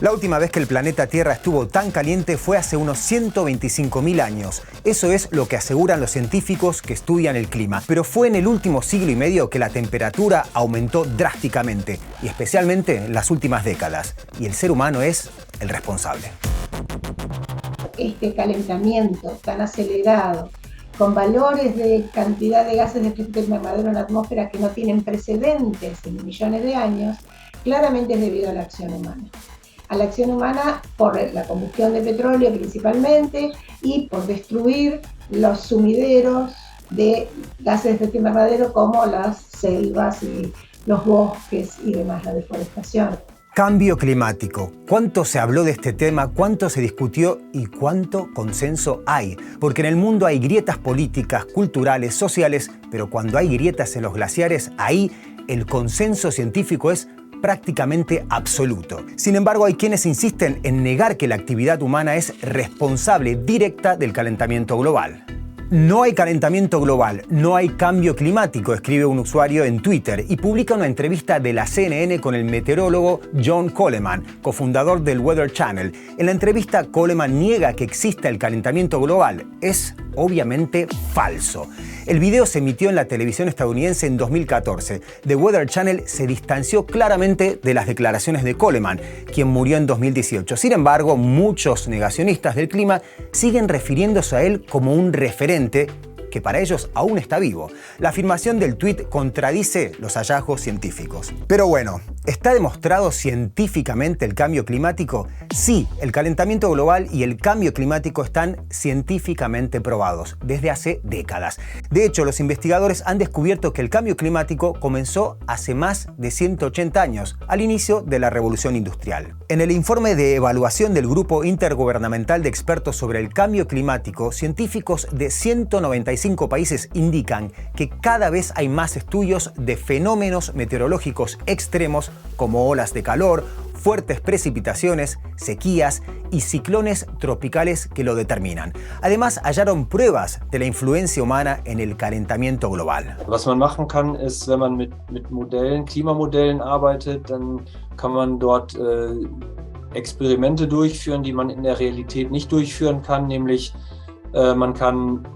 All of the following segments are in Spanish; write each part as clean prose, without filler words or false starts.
La última vez que el planeta Tierra estuvo tan caliente fue hace unos 125.000 años. Eso es lo que aseguran los científicos que estudian el clima. Pero fue en el último siglo y medio que la temperatura aumentó drásticamente, y especialmente en las últimas décadas. Y el ser humano es el responsable. Este calentamiento tan acelerado, con valores de cantidad de gases de efecto invernadero en la atmósfera que no tienen precedentes en millones de años, claramente es debido a la acción humana. A la acción humana por la combustión de petróleo principalmente y por destruir los sumideros de gases de efecto invernadero como las selvas y los bosques y demás, la deforestación. Cambio climático. ¿Cuánto se habló de este tema? ¿Cuánto se discutió? ¿Y cuánto consenso hay? Porque en el mundo hay grietas políticas, culturales, sociales, pero cuando hay grietas en los glaciares, ahí el consenso científico es prácticamente absoluto. Sin embargo, hay quienes insisten en negar que la actividad humana es responsable directa del calentamiento global. No hay calentamiento global, no hay cambio climático, escribe un usuario en Twitter y publica una entrevista de la CNN con el meteorólogo John Coleman, cofundador del Weather Channel. En la entrevista, Coleman niega que exista el calentamiento global. Es obviamente falso. El video se emitió en la televisión estadounidense en 2014. The Weather Channel se distanció claramente de las declaraciones de Coleman, quien murió en 2018. Sin embargo, muchos negacionistas del clima siguen refiriéndose a él como un referente que para ellos aún está vivo. La afirmación del tuit contradice los hallazgos científicos. Pero bueno, ¿está demostrado científicamente el cambio climático? Sí, el calentamiento global y el cambio climático están científicamente probados desde hace décadas. De hecho, los investigadores han descubierto que el cambio climático comenzó hace más de 180 años, al inicio de la Revolución Industrial. En el informe de evaluación del Grupo Intergubernamental de Expertos sobre el Cambio Climático, científicos de 195 países indican que cada vez hay más estudios de fenómenos meteorológicos extremos como olas de calor, fuertes precipitaciones, sequías y ciclones tropicales que lo determinan. Además, hallaron pruebas de la influencia humana en el calentamiento global. Was man machen kann, ist, wenn man mit Modellen, Klimamodellen arbeitet, dann kann man dort Experimente durchführen, die man in der Realität nicht durchführen kann, nämlich man kann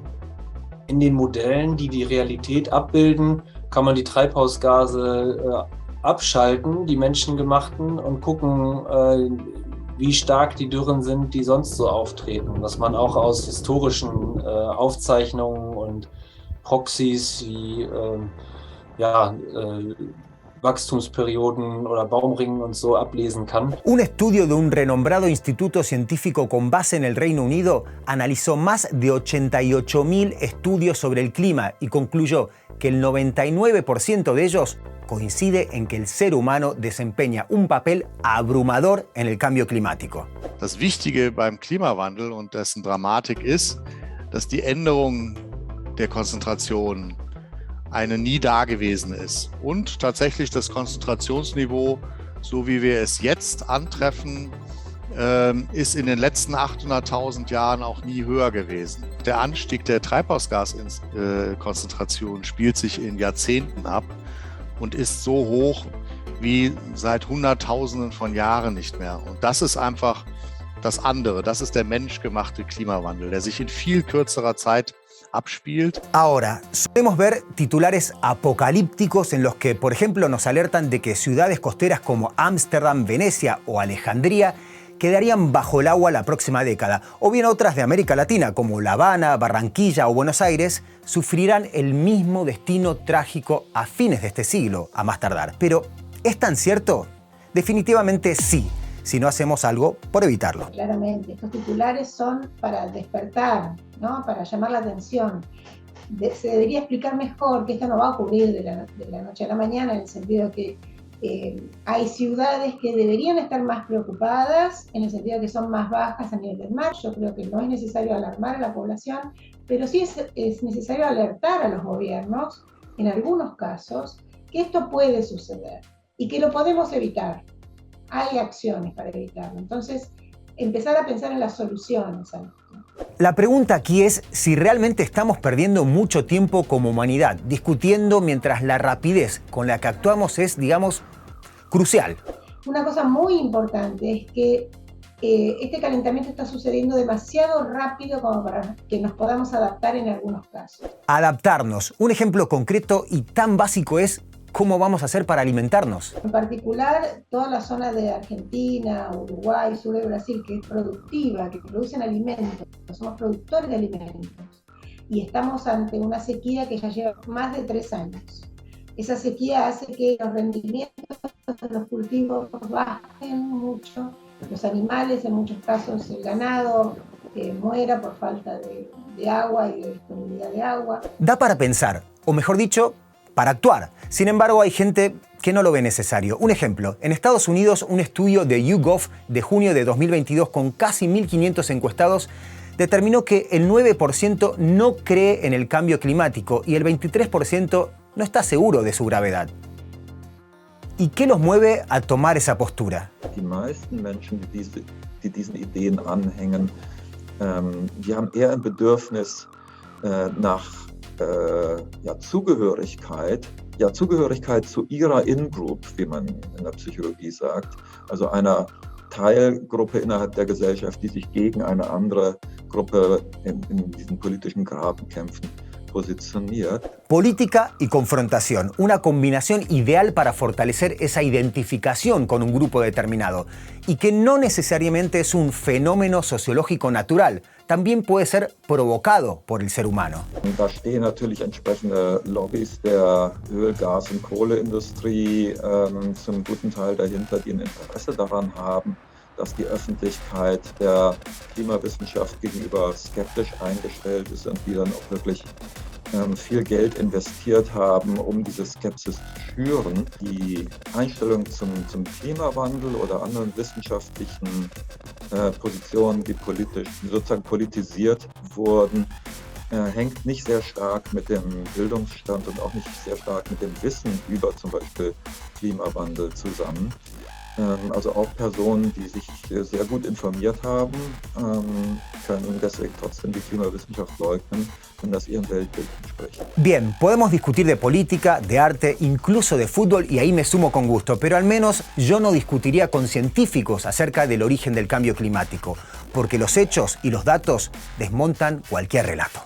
in den Modellen, die die Realität abbilden, kann man die Treibhausgase abschalten, die menschengemachten, und gucken, wie stark die Dürren sind, die sonst so auftreten. Was man auch aus historischen Aufzeichnungen und Proxys wie Wachstumsperioden oder Baumringen und so ablesen kann. Un estudio de un renombrado instituto científico con base en el Reino Unido analizó más de 88.000 estudios sobre el clima y concluyó que el 99% de ellos coincide en que el ser humano desempeña un papel abrumador en el cambio climático. Das Wichtige beim Klimawandel und dessen Dramatik ist, dass die Änderung der Konzentration eine nie dagewesene ist und tatsächlich das Konzentrationsniveau, so wie wir es jetzt antreffen, ist in den letzten 800.000 Jahren auch nie höher gewesen. Der Anstieg der Treibhausgaskonzentration spielt sich in Jahrzehnten ab und ist so hoch wie seit Hunderttausenden von Jahren nicht mehr. Und das ist einfach das andere, das ist der menschgemachte Klimawandel, der sich in viel kürzerer Zeit abspielt. Ahora, solemos ver titulares apocalípticos en los que, por ejemplo, nos alertan de que ciudades costeras como Ámsterdam, Venecia o Alejandría quedarían bajo el agua la próxima década, o bien otras de América Latina como La Habana, Barranquilla o Buenos Aires sufrirán el mismo destino trágico a fines de este siglo, a más tardar. Pero, ¿es tan cierto? Definitivamente sí, si no hacemos algo por evitarlo. Claramente, estos titulares son para despertar, ¿no? Para llamar la atención. Se debería explicar mejor que esto no va a ocurrir de la noche a la mañana, en el sentido que hay ciudades que deberían estar más preocupadas, en el sentido que son más bajas a nivel del mar. Yo creo que no es necesario alarmar a la población, pero sí es necesario alertar a los gobiernos, en algunos casos, que esto puede suceder y que lo podemos evitar. Hay acciones para evitarlo. Entonces, empezar a pensar en las soluciones a esto. La pregunta aquí es si realmente estamos perdiendo mucho tiempo como humanidad, discutiendo mientras la rapidez con la que actuamos es, digamos, crucial. Una cosa muy importante es que este calentamiento está sucediendo demasiado rápido como para que nos podamos adaptar en algunos casos. Adaptarnos. Un ejemplo concreto y tan básico es cómo vamos a hacer para alimentarnos. En particular, toda la zona de Argentina, Uruguay, sur de Brasil, que es productiva, que producen alimentos, somos productores de alimentos, y estamos ante una sequía que ya lleva más de 3 años. Esa sequía hace que los rendimientos de los cultivos bajen mucho, los animales, en muchos casos el ganado, muera por falta de agua y de disponibilidad de agua. Da para pensar, o mejor dicho, para actuar. Sin embargo, hay gente que no lo ve necesario. Un ejemplo, en Estados Unidos, un estudio de YouGov de junio de 2022 con casi 1.500 encuestados determinó que el 9% no cree en el cambio climático y el 23% no está seguro de su gravedad. ¿Y qué los mueve a tomar esa postura? Die meisten Menschen, die diesen Ideen anhängen, die haben eher ein Bedürfnis nach Zugehörigkeit, Zugehörigkeit zu ihrer In-Group, wie man in der Psychologie sagt, also einer Teilgruppe innerhalb der Gesellschaft, die sich gegen eine andere Gruppe in diesen politischen Grabenkämpfen posicioniert. Política y confrontación, una combinación ideal para fortalecer esa identificación con un grupo determinado y que no necesariamente es un fenómeno sociológico natural, también puede ser provocado por el ser humano. Da stehen natürlich entsprechende Lobbys der Öl-, Gas- und Kohleindustrie zum guten Teil dahinter, die ein Interesse daran haben, dass die Öffentlichkeit der Klimawissenschaft gegenüber skeptisch eingestellt ist und die dann auch wirklich viel Geld investiert haben, um diese Skepsis zu schüren. Die Einstellung zum Klimawandel oder anderen wissenschaftlichen Positionen, die sozusagen politisiert wurden, hängt nicht sehr stark mit dem Bildungsstand und auch nicht sehr stark mit dem Wissen über zum Beispiel Klimawandel zusammen. Also auch Personen, die sich sehr gut informiert haben, können deswegen trotzdem die Klimawissenschaft leugnen, wenn das ihrem Weltbild entspricht. Bien, podemos discutir de política, de arte, incluso de fútbol, y ahí me sumo con gusto, pero al menos yo no discutiría con científicos acerca del origen del cambio climático, porque los hechos y los datos desmontan cualquier relato.